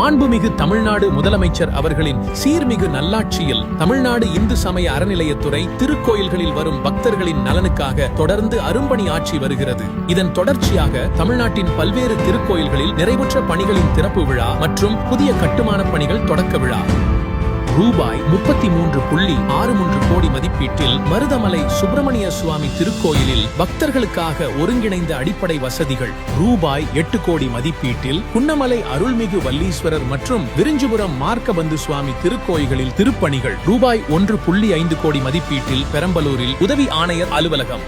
மாண்புமிகு தமிழ்நாடு முதலமைச்சர் அவர்களின் சீர்மிகு நல்லாட்சியில் தமிழ்நாடு இந்து சமய அறநிலையத்துறை திருக்கோயில்களில் வரும் பக்தர்களின் நலனுக்காக தொடர்ந்து அரும்பணி ஆற்றி வருகிறது. இதன் தொடர்ச்சியாக தமிழ்நாட்டின் பல்வேறு திருக்கோயில்களில் நிறைவுற்ற பணிகளின் திறப்பு விழா மற்றும் புதிய கட்டுமான பணிகள் தொடக்க விழா. ரூபாய் 33.63 கோடி மதிப்பீட்டில் மருதமலை சுப்பிரமணிய சுவாமி திருக்கோயிலில் பக்தர்களுக்காக ஒருங்கிணைந்த அடிப்படை வசதிகள். ரூபாய் 8 கோடி மதிப்பீட்டில் குன்னமலை அருள்மிகு வல்லீஸ்வரர் மற்றும் விரிஞ்சிபுரம் மார்க்கபந்து சுவாமி திருக்கோயில்களில் திருப்பணிகள். ரூபாய் 1.5 கோடி மதிப்பீட்டில் பெரம்பலூரில் உதவி ஆணையர் அலுவலகம்.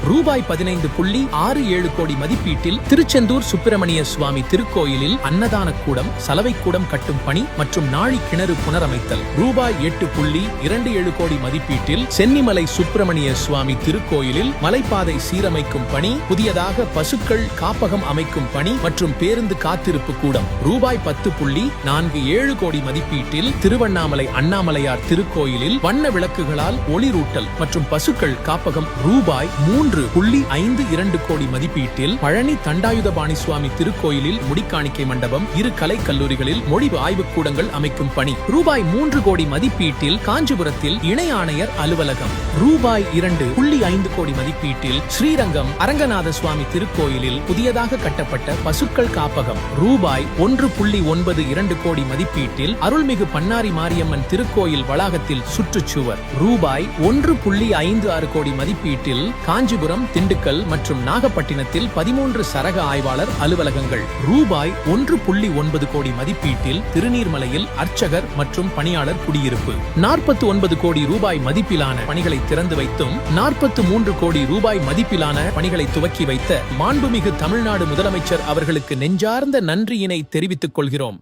ரூபாய் 15.67 கோடி மதிப்பீட்டில் திருச்செந்தூர் சுப்பிரமணிய சுவாமி திருக்கோயிலில் அன்னதான கூடம், சலவை கூடம் கட்டும் பணி மற்றும் நாழி கிணறு புனரமைத்தல். ரூபாய் 8.27 கோடி மதிப்பீட்டில் சென்னிமலை சுப்பிரமணிய சுவாமி திருக்கோயிலில் மலைப்பாதை சீரமைக்கும் பணி, புதியதாக பசுக்கள் காப்பகம் அமைக்கும் பணி மற்றும் பேருந்து காத்திருப்பு கூடம். ரூபாய் 10.47 கோடி மதிப்பீட்டில் திருவண்ணாமலை அண்ணாமலையார் திருக்கோயிலில் வண்ண விளக்குகளால் ஒளிரூட்டல் மற்றும் பசுக்கள் காப்பகம். ரூபாய் 3.52 கோடி மதிப்பீட்டில் பழனி தண்டாயுதபாணி சுவாமி திருக்கோயிலில் முடிக்காணிக்கை மண்டபம், இரு கலை கல்லூரிகளில் மொழி ஆய்வுக்கூடங்கள் அமைக்கும் பணி. ரூபாய் 3 கோடி மதிப்பீட்டில் காஞ்சிபுரத்தில் இணை ஆணையர் அலுவலகம். ரூபாய் 2.5 கோடி மதிப்பீட்டில் ஸ்ரீரங்கம் அரங்கநாத சுவாமி திருக்கோயிலில் புதியதாக கட்டப்பட்ட பசுக்கள் காப்பகம். ரூபாய் 1.92 கோடி மதிப்பீட்டில் அருள்மிகு பன்னாரி மாரியம்மன் திருக்கோயில் வளாகத்தில் சுற்றுச்சுவர். ரூபாய் 1.56 கோடி மதிப்பீட்டில் காஞ்சிபுரம், திண்டுக்கல் மற்றும் நாகப்பட்டினத்தில் 13 சரக ஆய்வாளர் அலுவலகங்கள். ரூபாய் 1.9 கோடி மதிப்பீட்டில் திருநீர்மலையில் அர்ச்சகர் மற்றும் பணியாளர் குடியிருப்பு. 49 கோடி ரூபாய் மதிப்பிலான பணிகளை திறந்து வைத்தும் 43 கோடி ரூபாய் மதிப்பிலான பணிகளை துவக்கி வைத்த மாண்புமிகு தமிழ்நாடு முதலமைச்சர் அவர்களுக்கு நெஞ்சார்ந்த நன்றியினை தெரிவித்துக் கொள்கிறோம்.